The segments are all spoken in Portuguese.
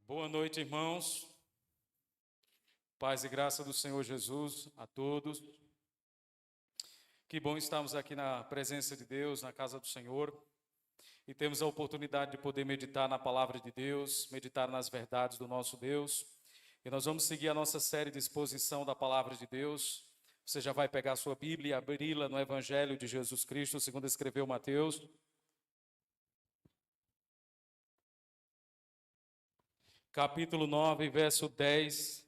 Boa noite, irmãos. Paz e graça do Senhor Jesus a todos. Que bom estarmos aqui na presença de Deus, na casa do Senhor, e temos a oportunidade de poder meditar na palavra de Deus, meditar nas verdades do nosso Deus. E nós vamos seguir a nossa série de exposição da palavra de Deus. Você já vai pegar a sua Bíblia e abri-la no Evangelho de Jesus Cristo, segundo escreveu Mateus. Capítulo 9, verso 10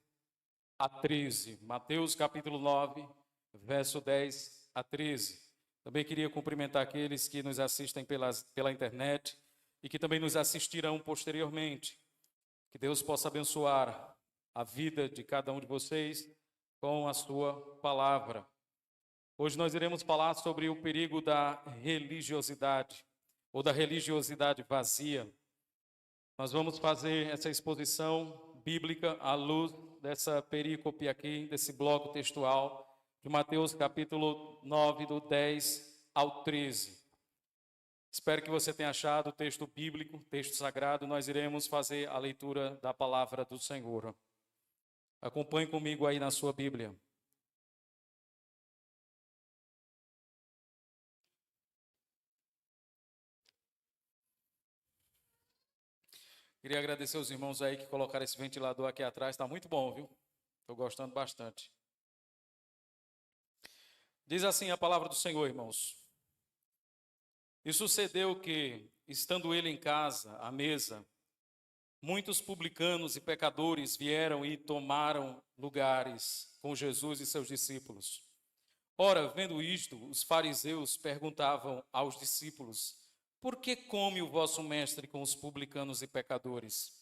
a 13. Mateus, capítulo 9, verso 10 a 13. Também queria cumprimentar aqueles que nos assistem pela internet e que também nos assistirão posteriormente. Que Deus possa abençoar a vida de cada um de vocês com a sua palavra. Hoje nós iremos falar sobre o perigo da religiosidade ou da religiosidade vazia. Nós vamos fazer essa exposição bíblica à luz dessa perícope aqui, desse bloco textual de Mateus capítulo 9, do 10 ao 13. Espero que você tenha achado o texto bíblico, texto sagrado. Nós iremos fazer a leitura da palavra do Senhor. Acompanhe comigo aí na sua Bíblia. Queria agradecer aos irmãos aí que colocaram esse ventilador aqui atrás. Está muito bom, viu? Estou gostando bastante. Diz assim a palavra do Senhor, irmãos. E sucedeu que, estando ele em casa, à mesa, muitos publicanos e pecadores vieram e tomaram lugares com Jesus e seus discípulos. Ora, vendo isto, os fariseus perguntavam aos discípulos: por que come o vosso mestre com os publicanos e pecadores?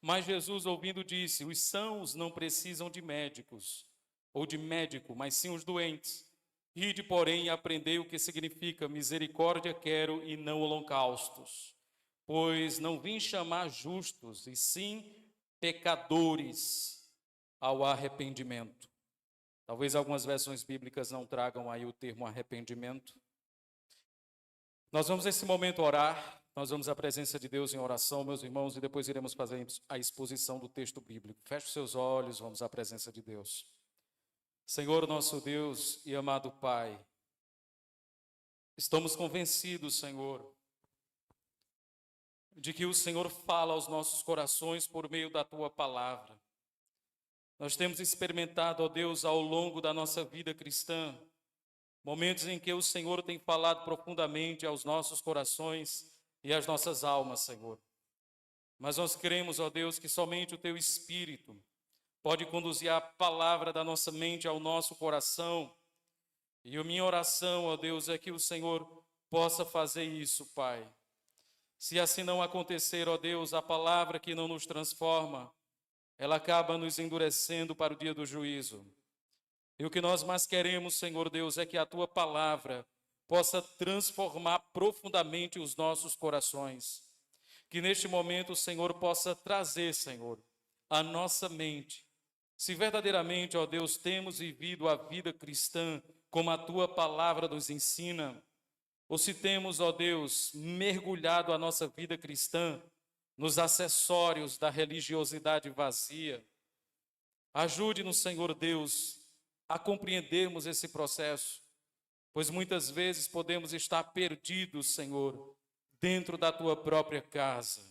Mas Jesus, ouvindo, disse: os sãos não precisam de médicos, ou de médico, mas sim os doentes. Ide, porém, e aprendei o que significa misericórdia quero e não holocaustos. Pois não vim chamar justos, e sim pecadores ao arrependimento. Talvez algumas versões bíblicas não tragam aí o termo arrependimento. Nós vamos nesse momento orar, nós vamos à presença de Deus em oração, meus irmãos, e depois iremos fazer a exposição do texto bíblico. Feche os seus olhos, vamos à presença de Deus. Senhor, nosso Deus e amado Pai, estamos convencidos, Senhor, de que o Senhor fala aos nossos corações por meio da Tua palavra. Nós temos experimentado, ó Deus, ao longo da nossa vida cristã, momentos em que o Senhor tem falado profundamente aos nossos corações e às nossas almas, Senhor. Mas nós cremos, ó Deus, que somente o Teu Espírito pode conduzir a palavra da nossa mente ao nosso coração. E a minha oração, ó Deus, é que o Senhor possa fazer isso, Pai. Se assim não acontecer, ó Deus, a palavra que não nos transforma, ela acaba nos endurecendo para o dia do juízo. E o que nós mais queremos, Senhor Deus, é que a Tua palavra possa transformar profundamente os nossos corações. Que neste momento o Senhor possa trazer, Senhor, a nossa mente. Se verdadeiramente, ó Deus, temos vivido a vida cristã como a Tua palavra nos ensina, ou se temos, ó Deus, mergulhado a nossa vida cristã nos acessórios da religiosidade vazia, ajude-nos, Senhor Deus, a compreendermos esse processo, pois muitas vezes podemos estar perdidos, Senhor, dentro da Tua própria casa.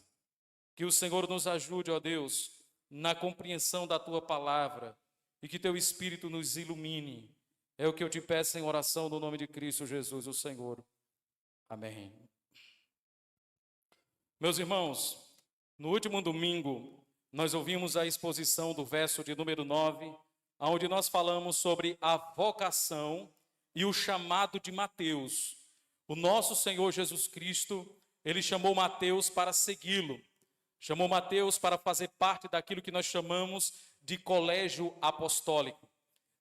Que o Senhor nos ajude, ó Deus, na compreensão da Tua palavra e que Teu Espírito nos ilumine. É o que eu te peço em oração no nome de Cristo Jesus, o Senhor. Amém. Meus irmãos, no último domingo, nós ouvimos a exposição do verso de número 9, onde nós falamos sobre a vocação e o chamado de Mateus. O nosso Senhor Jesus Cristo, Ele chamou Mateus para segui-lo. Chamou Mateus para fazer parte daquilo que nós chamamos de colégio apostólico.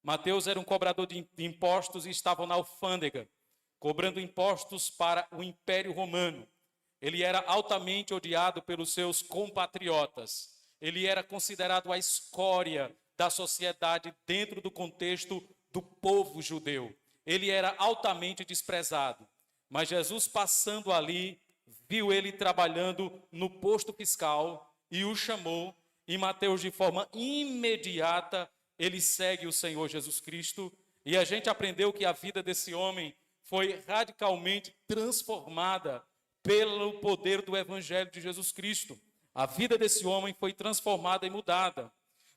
Mateus era um cobrador de impostos e estava na alfândega, cobrando impostos para o Império Romano. Ele era altamente odiado pelos seus compatriotas. Ele era considerado a escória da sociedade dentro do contexto do povo judeu. Ele era altamente desprezado. Mas Jesus, passando ali, viu ele trabalhando no posto fiscal e o chamou. E Mateus, de forma imediata, ele segue o Senhor Jesus Cristo. E a gente aprendeu que a vida desse homem foi radicalmente transformada pelo poder do Evangelho de Jesus Cristo. A vida desse homem foi transformada e mudada.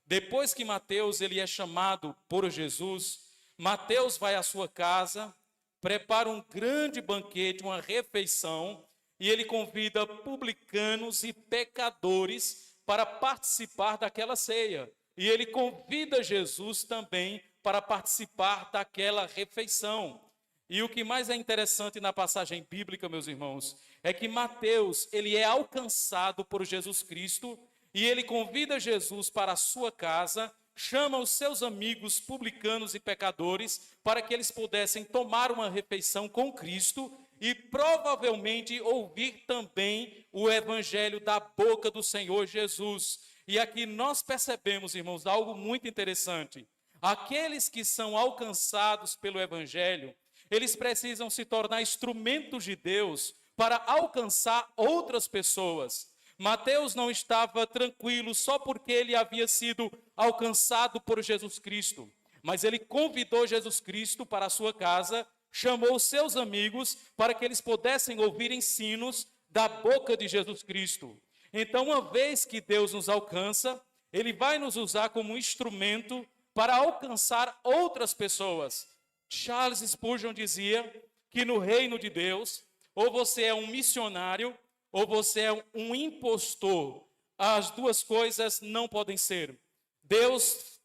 Depois que Mateus ele é chamado por Jesus, Mateus vai à sua casa, prepara um grande banquete, uma refeição, e ele convida publicanos e pecadores para participar daquela ceia. E ele convida Jesus também para participar daquela refeição. E o que mais é interessante na passagem bíblica, meus irmãos, é que Mateus, ele é alcançado por Jesus Cristo e ele convida Jesus para a sua casa, chama os seus amigos publicanos e pecadores para que eles pudessem tomar uma refeição com Cristo e provavelmente ouvir também o evangelho da boca do Senhor Jesus. E aqui nós percebemos, irmãos, algo muito interessante. Aqueles que são alcançados pelo evangelho, eles precisam se tornar instrumentos de Deus para alcançar outras pessoas. Mateus não estava tranquilo só porque ele havia sido alcançado por Jesus Cristo, mas ele convidou Jesus Cristo para a sua casa, chamou seus amigos para que eles pudessem ouvir ensinos da boca de Jesus Cristo. Então, uma vez que Deus nos alcança, ele vai nos usar como um instrumento para alcançar outras pessoas. Charles Spurgeon dizia que no reino de Deus, ou você é um missionário, ou você é um impostor. As duas coisas não podem ser. Deus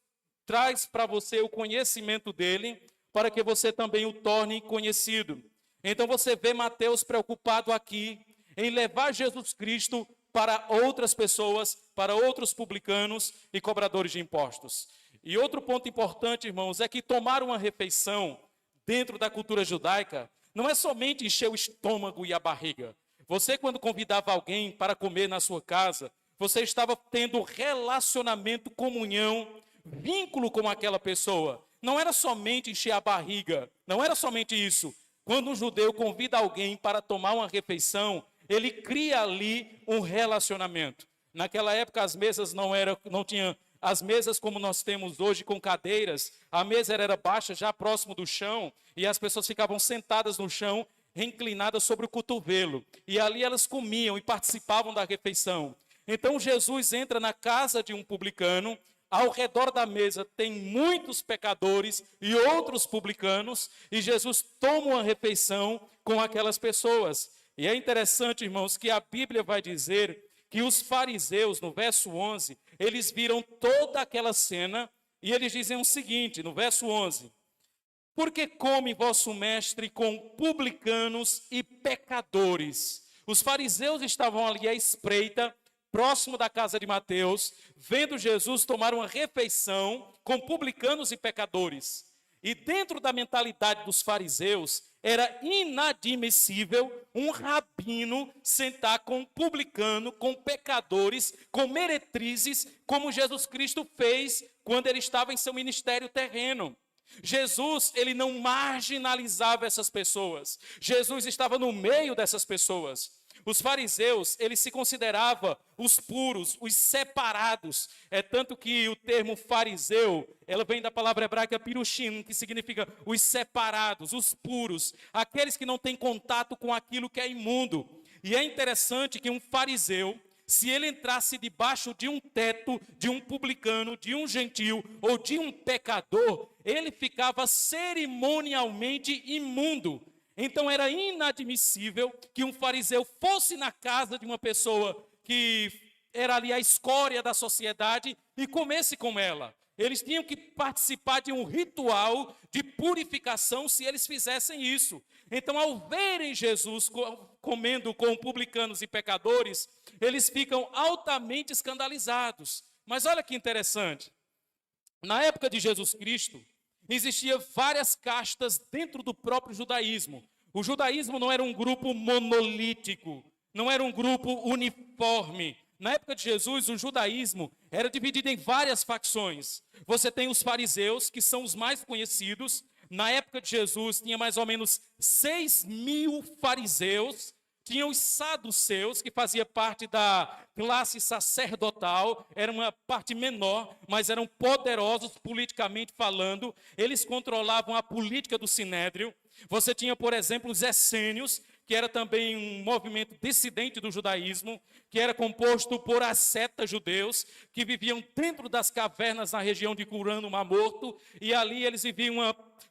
traz para você o conhecimento dele, para que você também o torne conhecido. Então você vê Mateus preocupado aqui em levar Jesus Cristo para outras pessoas, para outros publicanos e cobradores de impostos. E outro ponto importante, irmãos, é que tomar uma refeição dentro da cultura judaica não é somente encher o estômago e a barriga. Você, quando convidava alguém para comer na sua casa, você estava tendo relacionamento, comunhão, vínculo com aquela pessoa. Não era somente encher a barriga, não era somente isso. Quando um judeu convida alguém para tomar uma refeição, ele cria ali um relacionamento. Naquela época as mesas não tinham as mesas como nós temos hoje com cadeiras. A mesa era baixa, já próximo do chão, e as pessoas ficavam sentadas no chão, inclinadas sobre o cotovelo. E ali elas comiam e participavam da refeição. Então Jesus entra na casa de um publicano. Ao redor da mesa tem muitos pecadores e outros publicanos, e Jesus toma uma refeição com aquelas pessoas. E é interessante, irmãos, que a Bíblia vai dizer que os fariseus, no verso 11, eles viram toda aquela cena e eles dizem o seguinte, no verso 11: por que come vosso mestre com publicanos e pecadores? Os fariseus estavam ali à espreita, próximo da casa de Mateus, vendo Jesus tomar uma refeição com publicanos e pecadores. E dentro da mentalidade dos fariseus, era inadmissível um rabino sentar com um publicano, com pecadores, com meretrizes, como Jesus Cristo fez quando ele estava em seu ministério terreno. Jesus, ele não marginalizava essas pessoas. Jesus estava no meio dessas pessoas. Os fariseus, eles se consideravam os puros, os separados. É tanto que o termo fariseu, ela vem da palavra hebraica pirushim, que significa os separados, os puros, aqueles que não têm contato com aquilo que é imundo. E é interessante que um fariseu, se ele entrasse debaixo de um teto, de um publicano, de um gentil ou de um pecador, ele ficava cerimonialmente imundo. Então era inadmissível que um fariseu fosse na casa de uma pessoa que era ali a escória da sociedade e comesse com ela. Eles tinham que participar de um ritual de purificação se eles fizessem isso. Então, ao verem Jesus comendo com publicanos e pecadores, eles ficam altamente escandalizados. Mas olha que interessante. Na época de Jesus Cristo, existiam várias castas dentro do próprio judaísmo. O judaísmo não era um grupo monolítico, não era um grupo uniforme. Na época de Jesus, o judaísmo era dividido em várias facções. Você tem os fariseus, que são os mais conhecidos. Na época de Jesus, tinha mais ou menos 6.000 fariseus. Tinha os saduceus, que fazia parte da classe sacerdotal, era uma parte menor, mas eram poderosos politicamente falando. Eles controlavam a política do sinédrio. Você tinha, por exemplo, os essênios, que era também um movimento dissidente do judaísmo, que era composto por ascetas judeus, que viviam dentro das cavernas na região de Curã, no Mar Morto, e ali eles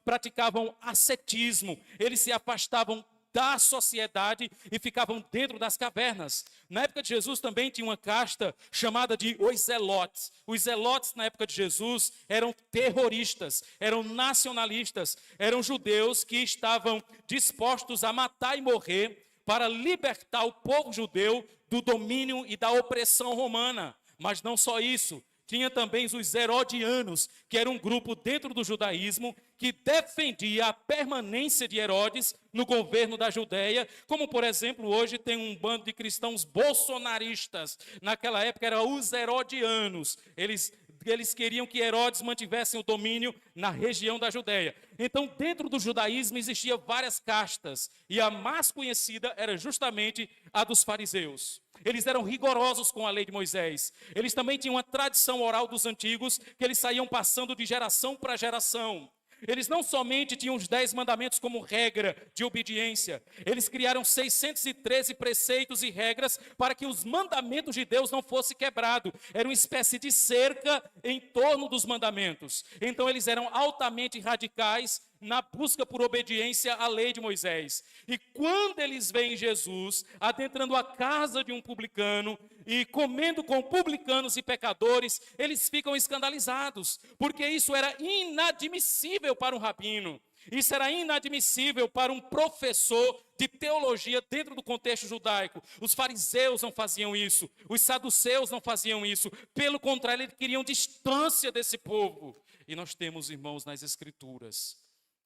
praticavam ascetismo, eles se afastavam da sociedade e ficavam dentro das cavernas. Na época de Jesus também tinha uma casta chamada de os zelotes. Os zelotes na época de Jesus eram terroristas, eram nacionalistas, eram judeus que estavam dispostos a matar e morrer para libertar o povo judeu do domínio e da opressão romana. Mas não só isso. Tinha também os herodianos, que era um grupo dentro do judaísmo que defendia a permanência de Herodes no governo da Judéia, como, por exemplo, hoje tem um bando de cristãos bolsonaristas. Naquela época eram os herodianos. Eles queriam que Herodes mantivesse o domínio na região da Judéia. Então, dentro do judaísmo existiam várias castas, e a mais conhecida era justamente a dos fariseus. Eles eram rigorosos com a lei de Moisés. Eles também tinham uma tradição oral dos antigos, que eles saíam passando de geração para geração. Eles não somente tinham os 10 mandamentos como regra de obediência, eles criaram 613 preceitos e regras para que os mandamentos de Deus não fossem quebrados. Era uma espécie de cerca em torno dos mandamentos. Então eles eram altamente radicais na busca por obediência à lei de Moisés. E quando eles veem Jesus adentrando a casa de um publicano e comendo com publicanos e pecadores, eles ficam escandalizados, porque isso era inadmissível para um rabino. Isso era inadmissível para um professor de teologia dentro do contexto judaico. Os fariseus não faziam isso, os saduceus não faziam isso. Pelo contrário, eles queriam distância desse povo. E nós temos, irmãos, nas Escrituras,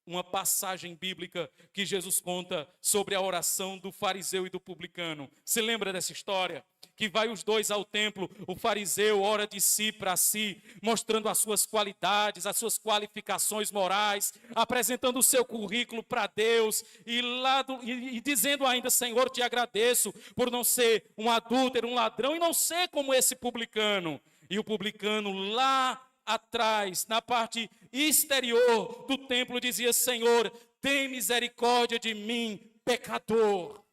uma passagem bíblica que Jesus conta sobre a oração do fariseu e do publicano. Se lembra dessa história? Que vai os dois ao templo, o fariseu ora de si para si, mostrando as suas qualidades, as suas qualificações morais, apresentando o seu currículo para Deus e dizendo ainda: Senhor, te agradeço por não ser um adúltero, um ladrão, e não ser como esse publicano. E o publicano lá atrás, na parte exterior do templo, dizia: Senhor, tem misericórdia de mim, pecador.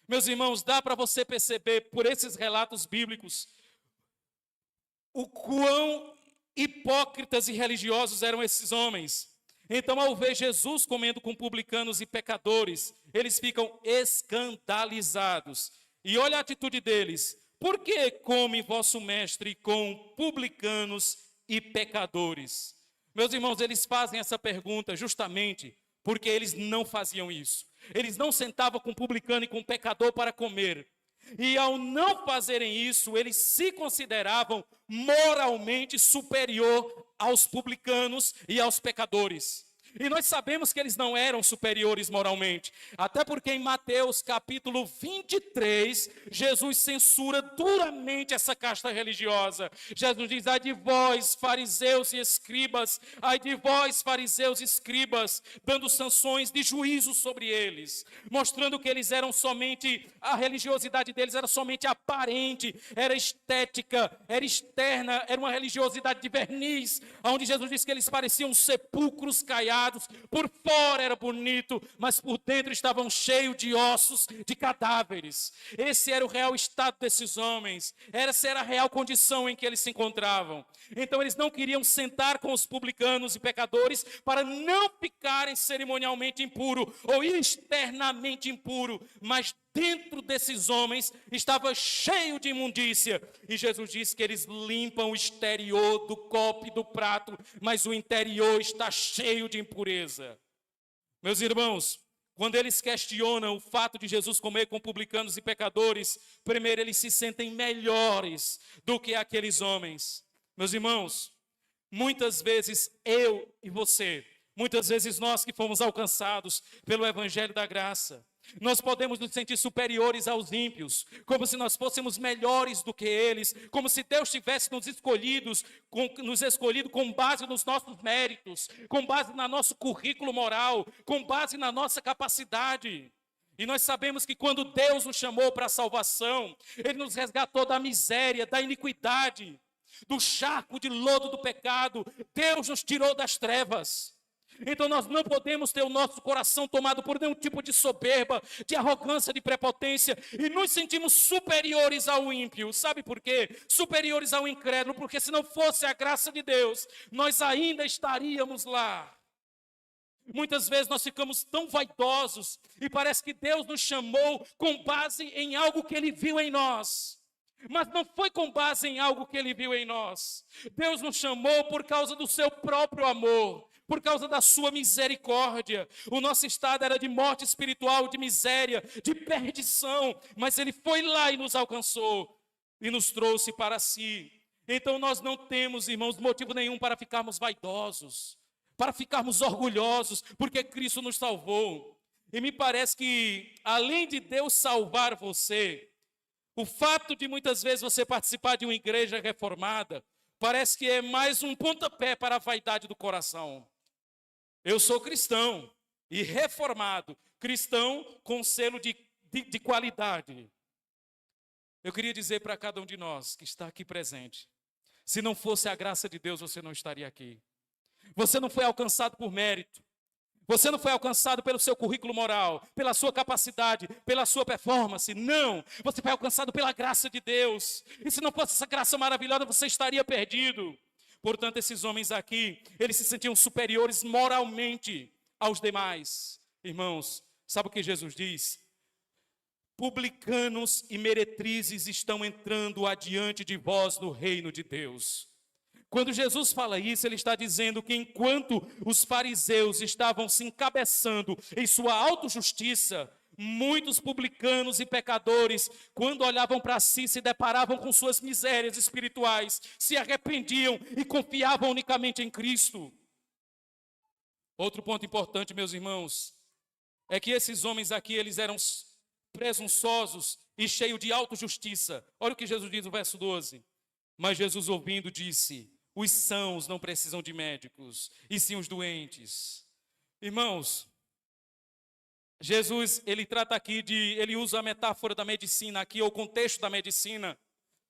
Meus irmãos, dá para você perceber por esses relatos bíblicos o quão hipócritas e religiosos eram esses homens. Então, ao ver Jesus comendo com publicanos e pecadores, eles ficam escandalizados. E olha a atitude deles: por que come vosso mestre com publicanos e pecadores? Meus irmãos, eles fazem essa pergunta justamente porque eles não faziam isso. Eles não sentavam com publicano e com pecador para comer. E ao não fazerem isso, eles se consideravam moralmente superior aos publicanos e aos pecadores. E nós sabemos que eles não eram superiores moralmente, até porque em Mateus capítulo 23, Jesus censura duramente essa casta religiosa. Jesus diz: ai de vós, fariseus e escribas, ai de vós, fariseus e escribas, dando sanções de juízo sobre eles, mostrando que eles eram somente, a religiosidade deles era somente aparente, era estética, era externa, era uma religiosidade de verniz, onde Jesus diz que eles pareciam sepulcros caiados. Por fora era bonito, mas por dentro estavam cheios de ossos, de cadáveres. Esse era o real estado desses homens. Essa era a real condição em que eles se encontravam. Então eles não queriam sentar com os publicanos e pecadores para não ficarem cerimonialmente impuros ou externamente impuros, mas dentro desses homens estava cheio de imundícia. E Jesus diz que eles limpam o exterior do copo e do prato, mas o interior está cheio de impureza. Meus irmãos, quando eles questionam o fato de Jesus comer com publicanos e pecadores, primeiro eles se sentem melhores do que aqueles homens. Meus irmãos, muitas vezes eu e você, muitas vezes nós que fomos alcançados pelo Evangelho da Graça, nós podemos nos sentir superiores aos ímpios, como se nós fôssemos melhores do que eles, como se Deus tivesse nos escolhido com base nos nossos méritos, com base no nosso currículo moral, com base na nossa capacidade. E nós sabemos que quando Deus nos chamou para a salvação, Ele nos resgatou da miséria, da iniquidade, do charco de lodo do pecado. Deus nos tirou das trevas. Então nós não podemos ter o nosso coração tomado por nenhum tipo de soberba, de arrogância, de prepotência, e nos sentimos superiores ao ímpio. Sabe por quê? Superiores ao incrédulo, porque se não fosse a graça de Deus, nós ainda estaríamos lá. Muitas vezes nós ficamos tão vaidosos e parece que Deus nos chamou com base em algo que Ele viu em nós. Mas não foi com base em algo que Ele viu em nós. Deus nos chamou por causa do seu próprio amor, por causa da sua misericórdia. O nosso estado era de morte espiritual, de miséria, de perdição. Mas Ele foi lá e nos alcançou e nos trouxe para si. Então nós não temos, irmãos, motivo nenhum para ficarmos vaidosos, para ficarmos orgulhosos, porque Cristo nos salvou. E me parece que, além de Deus salvar você, o fato de muitas vezes você participar de uma igreja reformada, parece que é mais um pontapé para a vaidade do coração. Eu sou cristão e reformado, cristão com selo de qualidade. Eu queria dizer para cada um de nós que está aqui presente, se não fosse a graça de Deus, você não estaria aqui. Você não foi alcançado por mérito. Você não foi alcançado pelo seu currículo moral, pela sua capacidade, pela sua performance. Não, você foi alcançado pela graça de Deus. E se não fosse essa graça maravilhosa, você estaria perdido. Portanto, esses homens aqui, eles se sentiam superiores moralmente aos demais. Irmãos, sabe o que Jesus diz? Publicanos e meretrizes estão entrando adiante de vós no reino de Deus. Quando Jesus fala isso, Ele está dizendo que enquanto os fariseus estavam se encabeçando em sua autojustiça, muitos publicanos e pecadores, quando olhavam para si, se deparavam com suas misérias espirituais, se arrependiam e confiavam unicamente em Cristo. Outro ponto importante, meus irmãos, é que esses homens aqui, eles eram presunçosos e cheios de autojustiça. Olha o que Jesus diz no verso 12. Mas Jesus, ouvindo, disse: os sãos não precisam de médicos, e sim os doentes. Irmãos, Jesus, ele trata aqui ele usa a metáfora da medicina aqui, ou o contexto da medicina,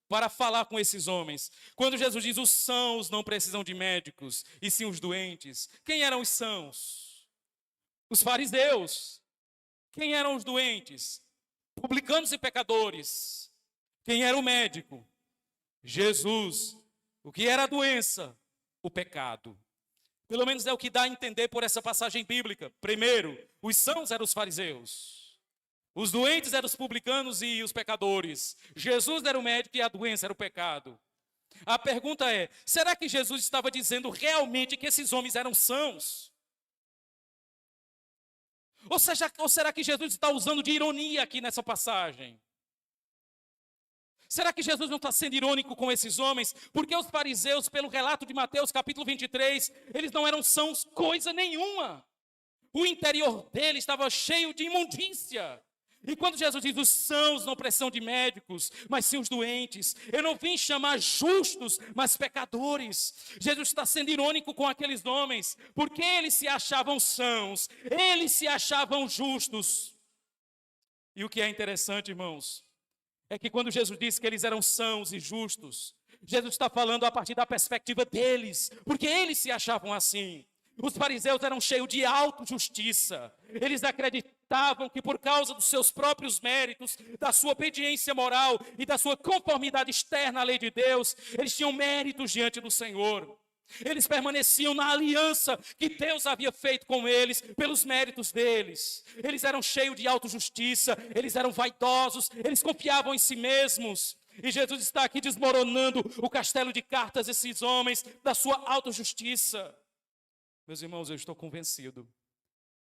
para falar com esses homens. Quando Jesus diz, os sãos não precisam de médicos, e sim os doentes. Quem eram os sãos? Os fariseus. Quem eram os doentes? Publicanos e pecadores. Quem era o médico? Jesus. O que era a doença? O pecado. Pelo menos é o que dá a entender por essa passagem bíblica. Primeiro, os sãos eram os fariseus. Os doentes eram os publicanos e os pecadores. Jesus era o médico e a doença era o pecado. A pergunta é, será que Jesus estava dizendo realmente que esses homens eram sãos? Ou será que Jesus está usando de ironia aqui nessa passagem? Será que Jesus não está sendo irônico com esses homens? Porque os fariseus, pelo relato de Mateus capítulo 23, eles não eram sãos coisa nenhuma. O interior deles estava cheio de imundícia. E quando Jesus diz, os sãos não precisam de médicos, mas sim os doentes. Eu não vim chamar justos, mas pecadores. Jesus está sendo irônico com aqueles homens, porque eles se achavam sãos, eles se achavam justos. E o que é interessante, irmãos, é que quando Jesus disse que eles eram sãos e justos, Jesus está falando a partir da perspectiva deles, porque eles se achavam assim. Os fariseus eram cheios de autojustiça. Eles acreditavam que por causa dos seus próprios méritos, da sua obediência moral e da sua conformidade externa à lei de Deus, eles tinham méritos diante do Senhor. Eles permaneciam na aliança que Deus havia feito com eles, pelos méritos deles. Eles eram cheios de autojustiça, eles eram vaidosos, eles confiavam em si mesmos. E Jesus está aqui desmoronando o castelo de cartas desses homens, da sua autojustiça. Meus irmãos, eu estou convencido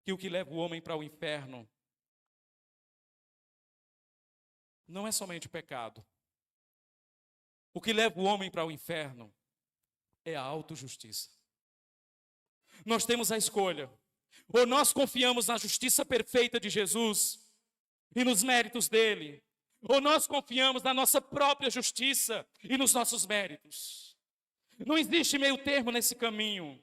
que o que leva o homem para o inferno não é somente o pecado. O que leva o homem para o inferno é a autojustiça. Nós temos a escolha. Ou nós confiamos na justiça perfeita de Jesus e nos méritos dele, ou nós confiamos na nossa própria justiça e nos nossos méritos. Não existe meio termo nesse caminho.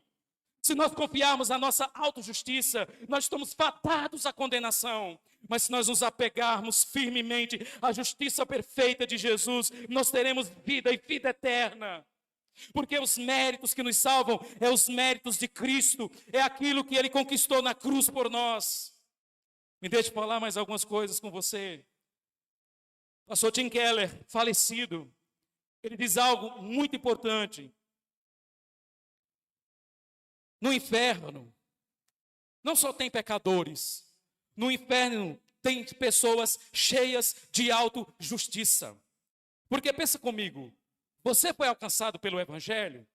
Se nós confiarmos na nossa autojustiça, nós estamos fadados à condenação. Mas se nós nos apegarmos firmemente à justiça perfeita de Jesus, nós teremos vida e vida eterna. Porque os méritos que nos salvam é os méritos de Cristo, é aquilo que Ele conquistou na cruz por nós. Me deixe falar mais algumas coisas com você. Pastor Tim Keller, falecido, ele diz algo muito importante. No inferno, não só tem pecadores, no inferno tem pessoas cheias de autojustiça. Porque pensa comigo, você foi alcançado pelo Evangelho?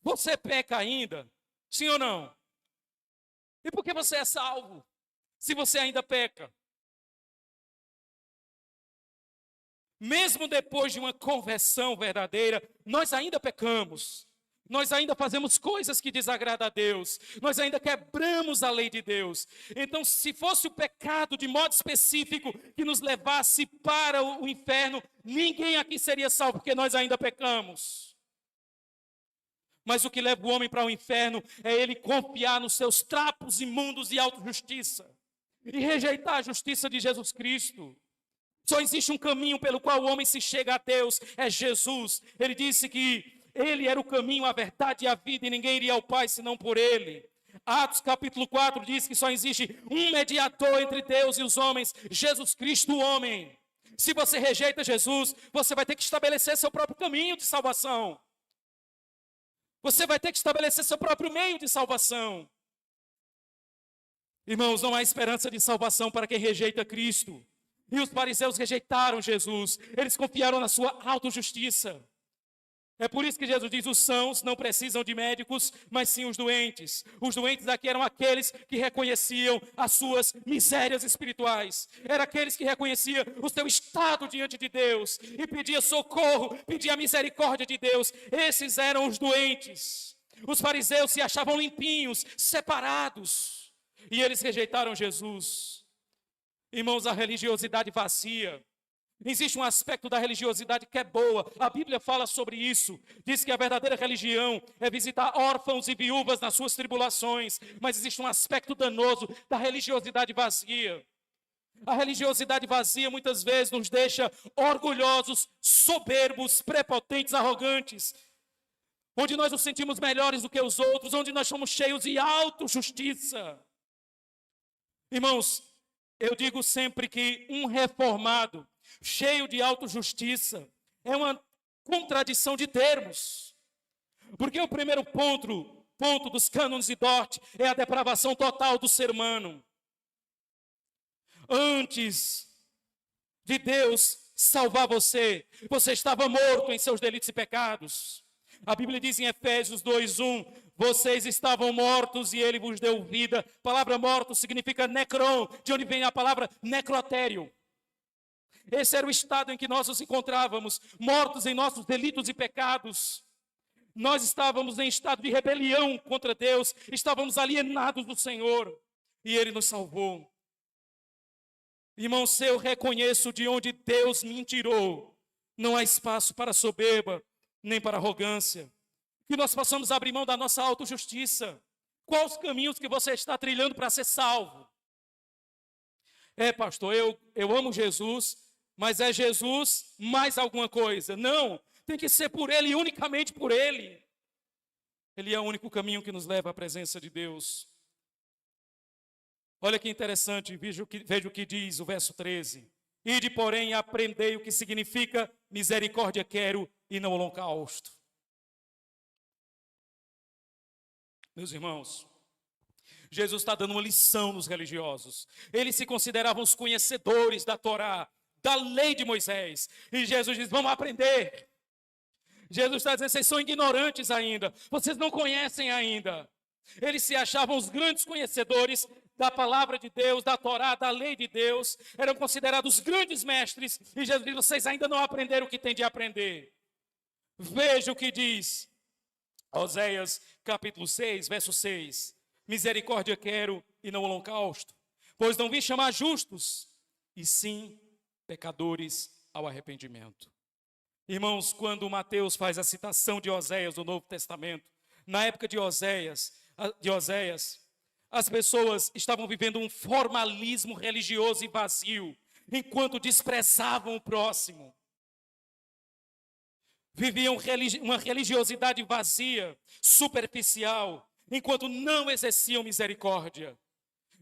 Você peca ainda? Sim ou não? E por que você é salvo, se você ainda peca? Mesmo depois de uma conversão verdadeira, nós ainda pecamos. Nós ainda fazemos coisas que desagradam a Deus. Nós ainda quebramos a lei de Deus. Então, se fosse o pecado de modo específico que nos levasse para o inferno, ninguém aqui seria salvo, porque nós ainda pecamos. Mas o que leva o homem para o inferno é ele confiar nos seus trapos imundos de autojustiça e rejeitar a justiça de Jesus Cristo. Só existe um caminho pelo qual o homem se chega a Deus, é Jesus. Ele disse que Ele era o caminho, a verdade e a vida, e ninguém iria ao Pai senão por Ele. Atos capítulo 4 diz que só existe um mediador entre Deus e os homens, Jesus Cristo o homem. Se você rejeita Jesus, você vai ter que estabelecer seu próprio caminho de salvação. Você vai ter que estabelecer seu próprio meio de salvação. Irmãos, não há esperança de salvação para quem rejeita Cristo. E os fariseus rejeitaram Jesus, eles confiaram na sua autojustiça. É por isso que Jesus diz, os sãos não precisam de médicos, mas sim os doentes. Os doentes aqui eram aqueles que reconheciam as suas misérias espirituais. Eram aqueles que reconheciam o seu estado diante de Deus e pediam socorro, pediam a misericórdia de Deus. Esses eram os doentes. Os fariseus se achavam limpinhos, separados, e eles rejeitaram Jesus. Irmãos, a religiosidade vazia. Existe um aspecto da religiosidade que é boa. A Bíblia fala sobre isso. Diz que a verdadeira religião é visitar órfãos e viúvas nas suas tribulações. Mas existe um aspecto danoso da religiosidade vazia. A religiosidade vazia muitas vezes nos deixa orgulhosos, soberbos, prepotentes, arrogantes. Onde nós nos sentimos melhores do que os outros, onde nós somos cheios de autojustiça. Irmãos, eu digo sempre que um reformado, cheio de autojustiça, é uma contradição de termos. Porque o primeiro ponto dos cânones de Dort é a depravação total do ser humano. Antes de Deus salvar você, você estava morto em seus delitos e pecados. A Bíblia diz em Efésios 2:1, vocês estavam mortos e Ele vos deu vida. A palavra morto significa necron, de onde vem a palavra necrotério. Esse era o estado em que nós nos encontrávamos, mortos em nossos delitos e pecados. Nós estávamos em estado de rebelião contra Deus, estávamos alienados do Senhor, e Ele nos salvou. Irmão, se eu reconheço de onde Deus me tirou, não há espaço para soberba, nem para arrogância. Que nós possamos abrir mão da nossa autojustiça. Quais os caminhos que você está trilhando para ser salvo? Pastor, eu amo Jesus, mas é Jesus mais alguma coisa. Não, tem que ser por Ele, unicamente por Ele. Ele é o único caminho que nos leva à presença de Deus. Olha que interessante, veja o que diz o verso 13. Ide, porém, aprendei o que significa misericórdia quero e não holocausto. Meus irmãos, Jesus está dando uma lição nos religiosos. Eles se consideravam os conhecedores da Torá, da lei de Moisés. E Jesus diz, vamos aprender. Jesus está dizendo, vocês são ignorantes ainda. Vocês não conhecem ainda. Eles se achavam os grandes conhecedores da palavra de Deus, da Torá, da lei de Deus. Eram considerados grandes mestres. E Jesus diz, vocês ainda não aprenderam o que têm de aprender. Veja o que diz Oséias capítulo 6, verso 6. Misericórdia quero e não holocausto, pois não vim chamar justos, e sim pecadores ao arrependimento. Irmãos, quando Mateus faz a citação de Oséias no Novo Testamento, na época de Oséias, de Oséias, as pessoas estavam vivendo um formalismo religioso e vazio, enquanto desprezavam o próximo. Viviam uma religiosidade vazia, superficial, enquanto não exerciam misericórdia.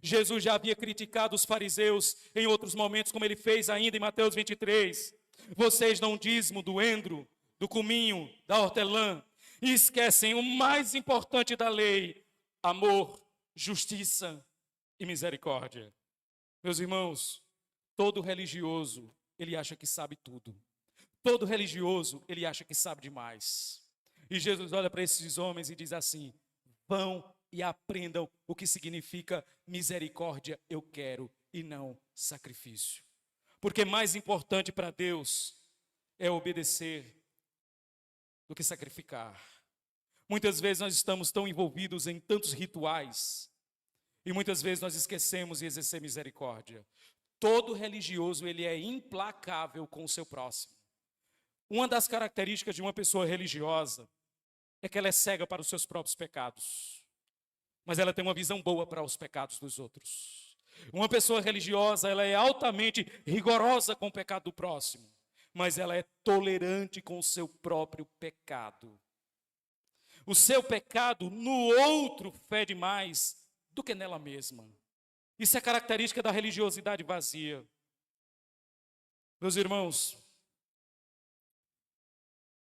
Jesus já havia criticado os fariseus em outros momentos, como ele fez ainda em Mateus 23. Vocês dão dízimo do endro, do cominho, da hortelã, e esquecem o mais importante da lei: amor, justiça e misericórdia. Meus irmãos, todo religioso, ele acha que sabe tudo. Todo religioso, ele acha que sabe demais. E Jesus olha para esses homens e diz assim: vão e aprendam o que significa misericórdia eu quero e não sacrifício. Porque mais importante para Deus é obedecer do que sacrificar. Muitas vezes nós estamos tão envolvidos em tantos rituais e muitas vezes nós esquecemos de exercer misericórdia. Todo religioso, ele é implacável com o seu próximo. Uma das características de uma pessoa religiosa é que ela é cega para os seus próprios pecados, mas ela tem uma visão boa para os pecados dos outros. Uma pessoa religiosa, ela é altamente rigorosa com o pecado do próximo, mas ela é tolerante com o seu próprio pecado. O seu pecado no outro fede mais do que nela mesma. Isso é característica da religiosidade vazia. Meus irmãos,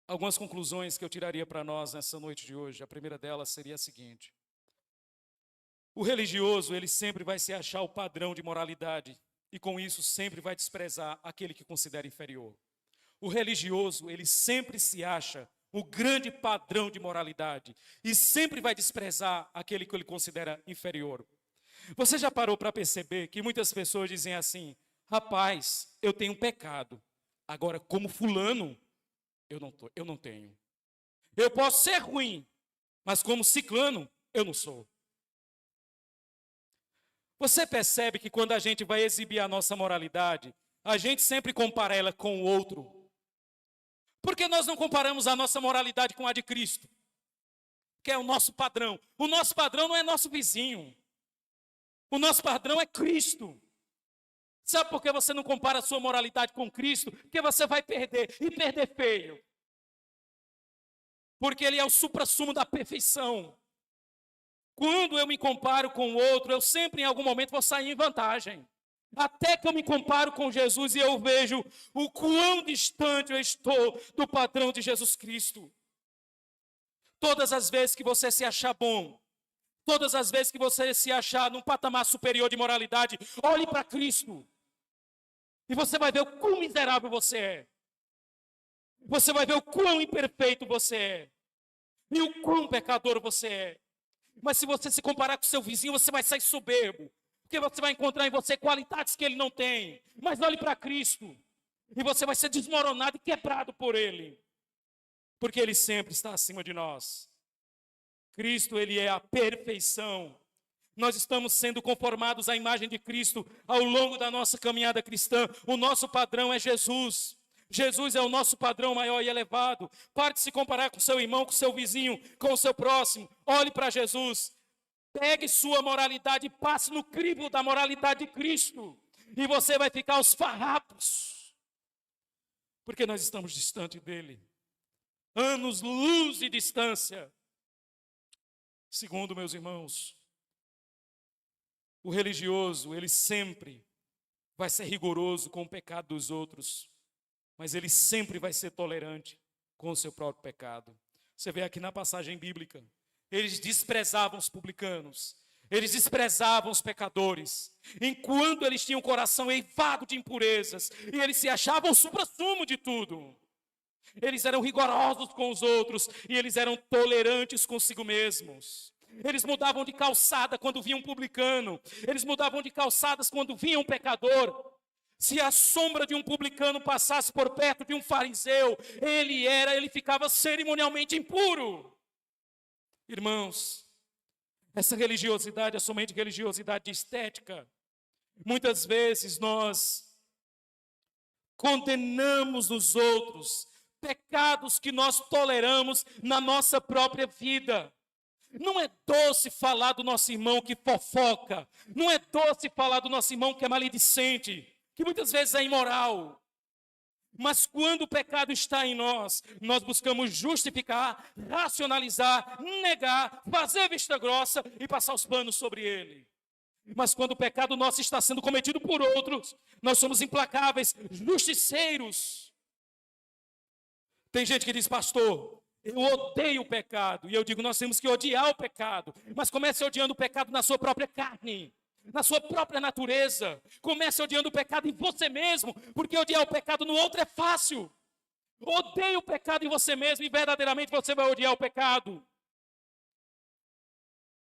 algumas conclusões que eu tiraria para nós nessa noite de hoje. A primeira delas seria a seguinte: o religioso, ele sempre vai se achar o padrão de moralidade e com isso sempre vai desprezar aquele que considera inferior. O religioso, ele sempre se acha o grande padrão de moralidade e sempre vai desprezar aquele que ele considera inferior. Você já parou para perceber que muitas pessoas dizem assim: rapaz, eu tenho um pecado, agora como fulano, eu não tenho. Eu posso ser ruim, mas como ciclano, eu não sou. Você percebe que quando a gente vai exibir a nossa moralidade, a gente sempre compara ela com o outro. Por que nós não comparamos a nossa moralidade com a de Cristo? Que é o nosso padrão. O nosso padrão não é nosso vizinho. O nosso padrão é Cristo. Sabe por que você não compara a sua moralidade com Cristo? Porque você vai perder, e perder feio. Porque Ele é o suprassumo da perfeição. Quando eu me comparo com o outro, eu sempre em algum momento vou sair em vantagem. Até que eu me comparo com Jesus e eu vejo o quão distante eu estou do padrão de Jesus Cristo. Todas as vezes que você se achar bom, todas as vezes que você se achar num patamar superior de moralidade, olhe para Cristo. E você vai ver o quão miserável você é. Você vai ver o quão imperfeito você é. E o quão pecador você é. Mas se você se comparar com seu vizinho, você vai sair soberbo. Porque você vai encontrar em você qualidades que ele não tem. Mas olhe para Cristo. E você vai ser desmoronado e quebrado por Ele. Porque Ele sempre está acima de nós. Cristo, Ele é a perfeição. Nós estamos sendo conformados à imagem de Cristo ao longo da nossa caminhada cristã. O nosso padrão é Jesus. Jesus é o nosso padrão maior e elevado. Pare de se comparar com seu irmão, com seu vizinho, com o seu próximo. Olhe para Jesus. Pegue sua moralidade e passe no crivo da moralidade de Cristo. E você vai ficar aos farrapos. Porque nós estamos distante dele. Anos-luz de distância. Segundo, meus irmãos, o religioso, ele sempre vai ser rigoroso com o pecado dos outros, mas ele sempre vai ser tolerante com o seu próprio pecado. Você vê aqui na passagem bíblica, eles desprezavam os publicanos, eles desprezavam os pecadores, enquanto eles tinham o coração eivado de impurezas, e eles se achavam o suprassumo de tudo. Eles eram rigorosos com os outros e eles eram tolerantes consigo mesmos. Eles mudavam de calçada quando viam um publicano. Eles mudavam de calçadas quando viam um pecador. Se a sombra de um publicano passasse por perto de um fariseu, ele ficava cerimonialmente impuro. Irmãos, essa religiosidade é somente religiosidade estética. Muitas vezes nós condenamos os outros pecados que nós toleramos na nossa própria vida. Não é doce falar do nosso irmão que fofoca. Não é doce falar do nosso irmão que é maledicente, que muitas vezes é imoral. Mas quando o pecado está em nós, nós buscamos justificar, racionalizar, negar, fazer vista grossa e passar os panos sobre ele. Mas quando o pecado nosso está sendo cometido por outros, nós somos implacáveis, justiceiros. Tem gente que diz, pastor, eu odeio o pecado. E eu digo, nós temos que odiar o pecado. Mas comece odiando o pecado na sua própria carne, na sua própria natureza. Comece odiando o pecado em você mesmo, porque odiar o pecado no outro é fácil. Odeie o pecado em você mesmo e verdadeiramente você vai odiar o pecado.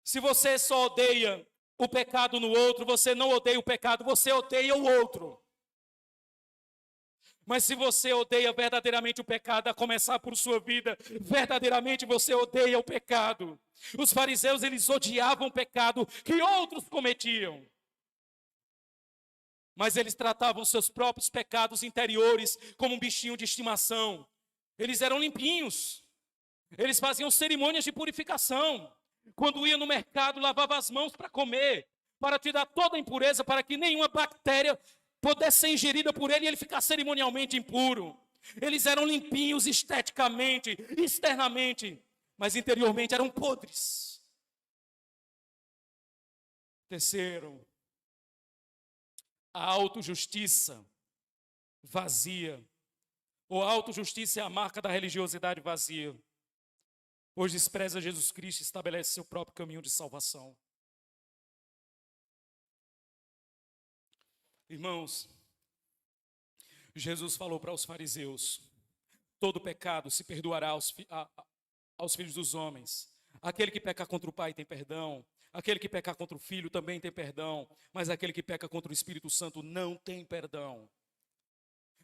Se você só odeia o pecado no outro, você não odeia o pecado, você odeia o outro. Mas se você odeia verdadeiramente o pecado, a começar por sua vida, verdadeiramente você odeia o pecado. Os fariseus, eles odiavam o pecado que outros cometiam. Mas eles tratavam seus próprios pecados interiores como um bichinho de estimação. Eles eram limpinhos. Eles faziam cerimônias de purificação. Quando ia no mercado, lavava as mãos para comer, para tirar toda a impureza, para que nenhuma bactéria pudesse ser ingerida por ele e ele ficar cerimonialmente impuro. Eles eram limpinhos esteticamente, externamente, mas interiormente eram podres. Terceiro, a autojustiça vazia. Ou a autojustiça é a marca da religiosidade vazia. Hoje despreza Jesus Cristo e estabelece seu próprio caminho de salvação. Irmãos, Jesus falou para os fariseus, todo pecado se perdoará aos filhos dos homens. Aquele que peca contra o Pai tem perdão, aquele que peca contra o Filho também tem perdão, mas aquele que peca contra o Espírito Santo não tem perdão.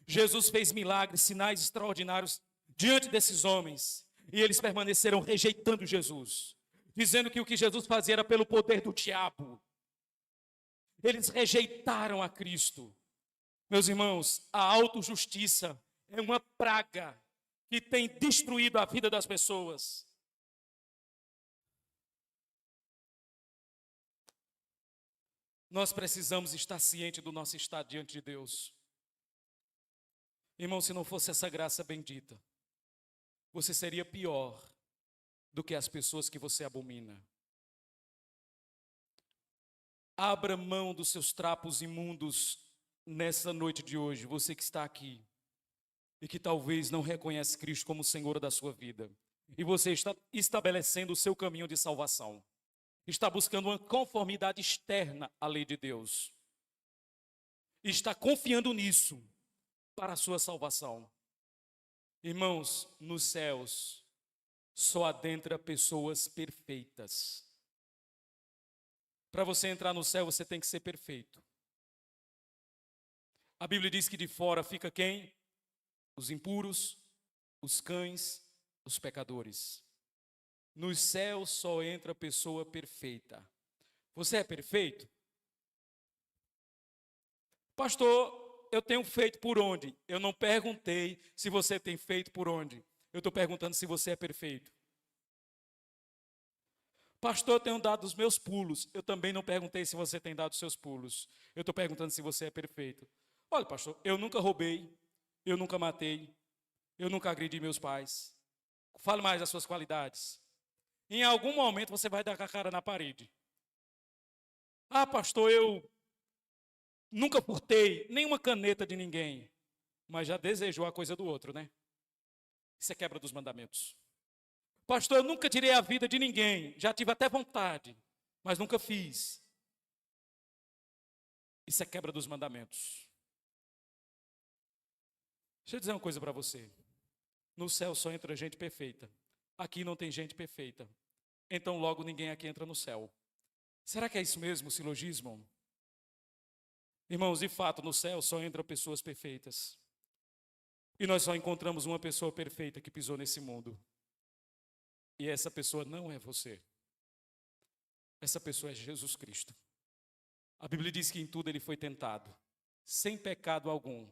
Jesus fez milagres, sinais extraordinários diante desses homens, e eles permaneceram rejeitando Jesus, dizendo que o que Jesus fazia era pelo poder do diabo. Eles rejeitaram a Cristo. Meus irmãos, a autojustiça é uma praga que tem destruído a vida das pessoas. Nós precisamos estar cientes do nosso estado diante de Deus. Irmão, se não fosse essa graça bendita, você seria pior do que as pessoas que você abomina. Abra mão dos seus trapos imundos nessa noite de hoje, você que está aqui e que talvez não reconhece Cristo como Senhor da sua vida. E você está estabelecendo o seu caminho de salvação. Está buscando uma conformidade externa à lei de Deus. E está confiando nisso para a sua salvação. Irmãos, nos céus só adentra pessoas perfeitas. Para você entrar no céu, você tem que ser perfeito. A Bíblia diz que de fora fica quem? Os impuros, os cães, os pecadores. No céu só entra a pessoa perfeita. Você é perfeito? Pastor, eu tenho feito por onde? Eu não perguntei se você tem feito por onde. Eu estou perguntando se você é perfeito. Pastor, eu tenho dado os meus pulos. Eu também não perguntei se você tem dado os seus pulos. Eu estou perguntando se você é perfeito. Olha, pastor, eu nunca roubei, eu nunca matei, eu nunca agredi meus pais. Fale mais das suas qualidades. Em algum momento você vai dar com a cara na parede. Ah, pastor, eu nunca furtei nenhuma caneta de ninguém, mas já desejou a coisa do outro, né? Isso é quebra dos mandamentos. Pastor, eu nunca tirei a vida de ninguém, já tive até vontade, mas nunca fiz. Isso é quebra dos mandamentos. Deixa eu dizer uma coisa para você. No céu só entra gente perfeita. Aqui não tem gente perfeita. Então logo ninguém aqui entra no céu. Será que é isso mesmo, o silogismo? Irmãos, de fato, no céu só entram pessoas perfeitas. E nós só encontramos uma pessoa perfeita que pisou nesse mundo. E essa pessoa não é você. Essa pessoa é Jesus Cristo. A Bíblia diz que em tudo ele foi tentado, sem pecado algum.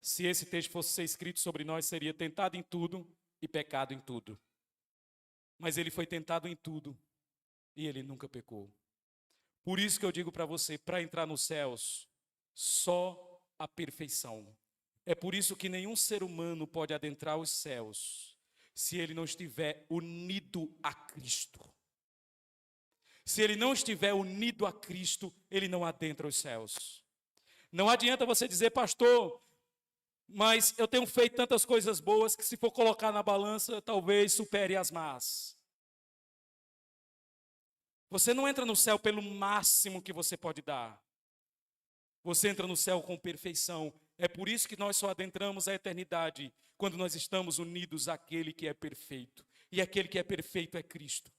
Se esse texto fosse ser escrito sobre nós, seria tentado em tudo e pecado em tudo. mas ele foi tentado em tudo e ele nunca pecou. Por isso que eu digo para você, para entrar nos céus, só a perfeição. É por isso que nenhum ser humano pode adentrar os céus se ele não estiver unido a Cristo. Se ele não estiver unido a Cristo, ele não adentra os céus. Não adianta você dizer, pastor, mas eu tenho feito tantas coisas boas que se for colocar na balança, talvez supere as más. Você não entra no céu pelo máximo que você pode dar. Você entra no céu com perfeição. É por isso que nós só adentramos a eternidade quando nós estamos unidos àquele que é perfeito. E aquele que é perfeito é Cristo.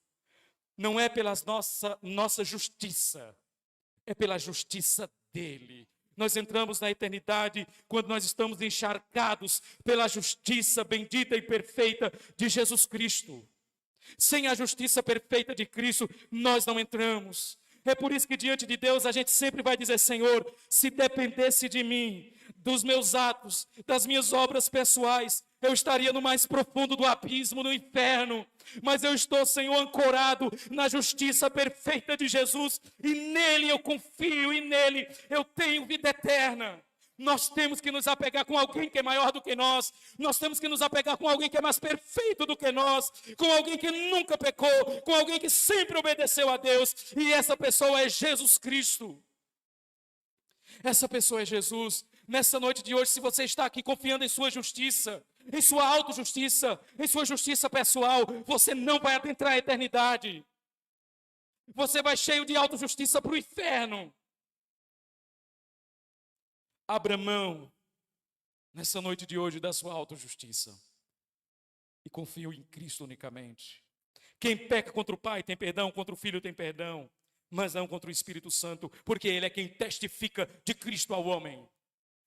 Não é pela nossa justiça, é pela justiça dele. Nós entramos na eternidade quando nós estamos encharcados pela justiça bendita e perfeita de Jesus Cristo. Sem a justiça perfeita de Cristo, nós não entramos. É por isso que diante de Deus a gente sempre vai dizer, Senhor, se dependesse de mim, dos meus atos, das minhas obras pessoais, eu estaria no mais profundo do abismo, no inferno. Mas eu estou, Senhor, ancorado na justiça perfeita de Jesus, e nele eu confio, e nele eu tenho vida eterna. Nós temos que nos apegar com alguém que é maior do que nós. Nós temos que nos apegar com alguém que é mais perfeito do que nós. Com alguém que nunca pecou. Com alguém que sempre obedeceu a Deus. E essa pessoa é Jesus Cristo. Essa pessoa é Jesus. Nessa noite de hoje, se você está aqui confiando em sua justiça, em sua autojustiça, em sua justiça pessoal, você não vai adentrar a eternidade. Você vai cheio de autojustiça para o inferno. Abra mão, nessa noite de hoje, da sua autojustiça. E confie em Cristo unicamente. Quem peca contra o Pai tem perdão, contra o Filho tem perdão, mas não contra o Espírito Santo, porque Ele é quem testifica de Cristo ao homem.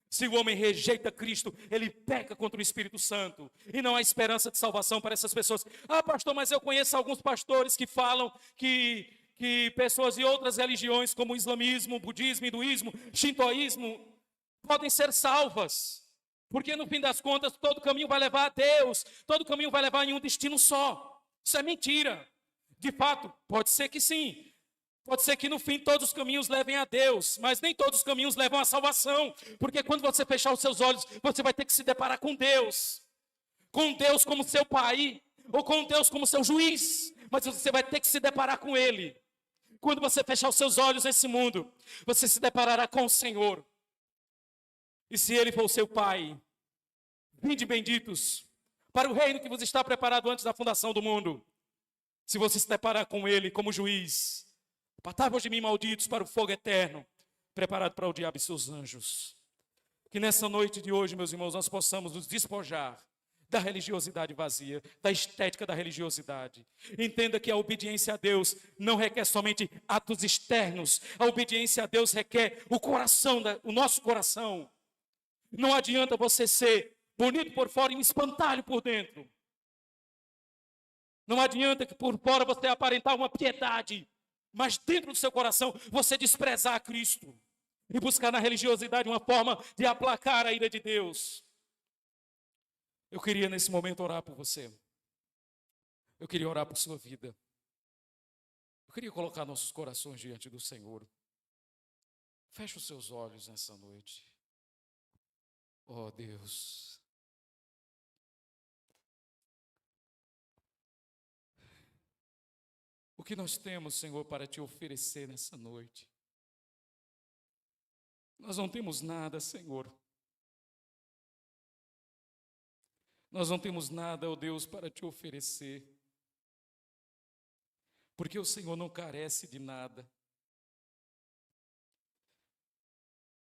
Se o homem rejeita Cristo, ele peca contra o Espírito Santo. E não há esperança de salvação para essas pessoas. Ah, pastor, mas eu conheço alguns pastores que falam que pessoas de outras religiões, como o islamismo, o budismo, o hinduísmo, shintoísmo, podem ser salvas, porque no fim das contas todo caminho vai levar a Deus, todo caminho vai levar em um destino só. Isso é mentira. De fato, pode ser que sim, pode ser que no fim todos os caminhos levem a Deus, mas nem todos os caminhos levam à salvação, porque quando você fechar os seus olhos, você vai ter que se deparar com Deus como seu pai, ou com Deus como seu juiz, mas você vai ter que se deparar com Ele. Quando você fechar os seus olhos nesse mundo, você se deparará com o Senhor. E se Ele for o seu Pai, vinde benditos para o reino que vos está preparado antes da fundação do mundo. Se você se deparar com Ele como juiz, apartai-vos de mim, malditos, para o fogo eterno, preparado para o diabo e seus anjos. Que nessa noite de hoje, meus irmãos, nós possamos nos despojar da religiosidade vazia, da estética da religiosidade. Entenda que a obediência a Deus não requer somente atos externos. A obediência a Deus requer o nosso coração. Não adianta você ser bonito por fora e um espantalho por dentro. Não adianta que por fora você aparentar uma piedade, mas dentro do seu coração você desprezar a Cristo e buscar na religiosidade uma forma de aplacar a ira de Deus. Eu queria nesse momento orar por você. Eu queria orar por sua vida. Eu queria colocar nossos corações diante do Senhor. Feche os seus olhos nessa noite. Oh Deus, o que nós temos, Senhor, para te oferecer nessa noite? Nós não temos nada, Senhor. Nós não temos nada, ó Deus, para te oferecer, porque o Senhor não carece de nada.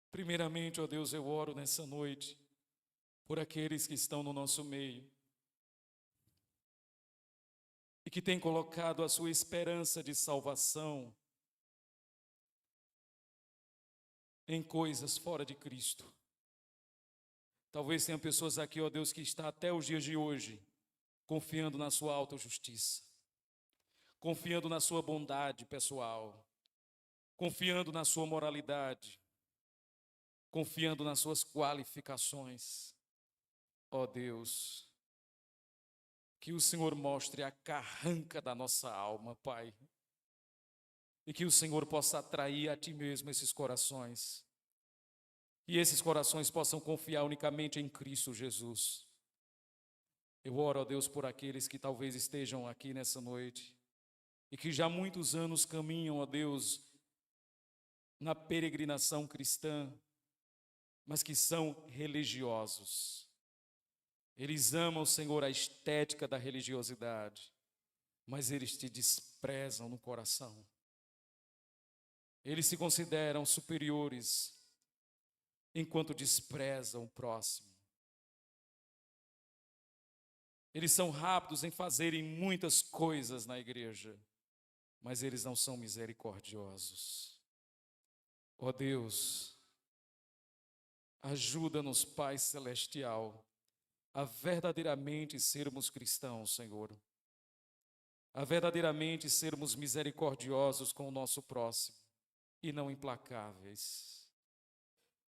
Primeiramente, ó Deus, eu oro nessa noite por aqueles que estão no nosso meio e que têm colocado a sua esperança de salvação em coisas fora de Cristo. Talvez tenha pessoas aqui, ó Deus, que está até os dias de hoje confiando na sua autojustiça, confiando na sua bondade pessoal, confiando na sua moralidade, confiando nas suas qualificações. Ó Deus, Que o Senhor mostre a carranca da nossa alma, Pai. E que o Senhor possa atrair a Ti mesmo esses corações. E esses corações possam confiar unicamente em Cristo Jesus. Eu oro, ó Deus, por aqueles que talvez estejam aqui nessa noite e que já há muitos anos caminham, ó Deus, na peregrinação cristã, mas que são religiosos. Eles amam, Senhor, a estética da religiosidade, mas eles te desprezam no coração. Eles se consideram superiores enquanto desprezam o próximo. Eles são rápidos em fazerem muitas coisas na igreja, mas eles não são misericordiosos. Ó Deus, ajuda-nos, Pai Celestial, a verdadeiramente sermos cristãos, Senhor. A verdadeiramente sermos misericordiosos com o nosso próximo e não implacáveis.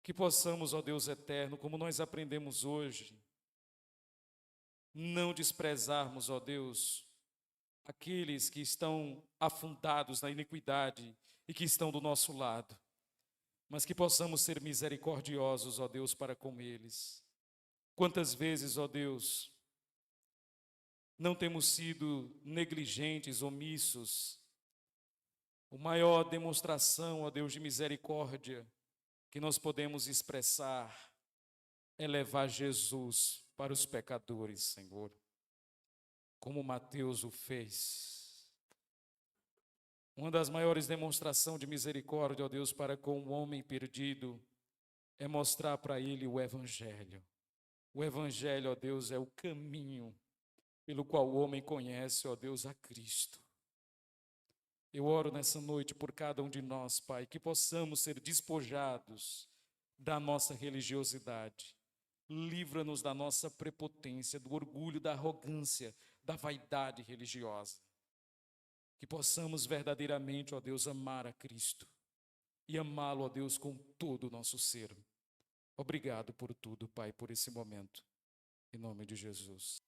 Que possamos, ó Deus eterno, como nós aprendemos hoje, não desprezarmos, ó Deus, aqueles que estão afundados na iniquidade e que estão do nosso lado, mas que possamos ser misericordiosos, ó Deus, para com eles. Quantas vezes, ó Deus, não temos sido negligentes, omissos. A maior demonstração, ó Deus, de misericórdia que nós podemos expressar é levar Jesus para os pecadores, Senhor, como Mateus o fez. Uma das maiores demonstrações de misericórdia, ó Deus, para com o homem perdido é mostrar para ele o Evangelho. O Evangelho, ó Deus, é o caminho pelo qual o homem conhece, ó Deus, a Cristo. Eu oro nessa noite por cada um de nós, Pai, que possamos ser despojados da nossa religiosidade. Livra-nos da nossa prepotência, do orgulho, da arrogância, da vaidade religiosa. Que possamos verdadeiramente, ó Deus, amar a Cristo e amá-lo, ó Deus, com todo o nosso ser. Obrigado por tudo, Pai, por esse momento. Em nome de Jesus.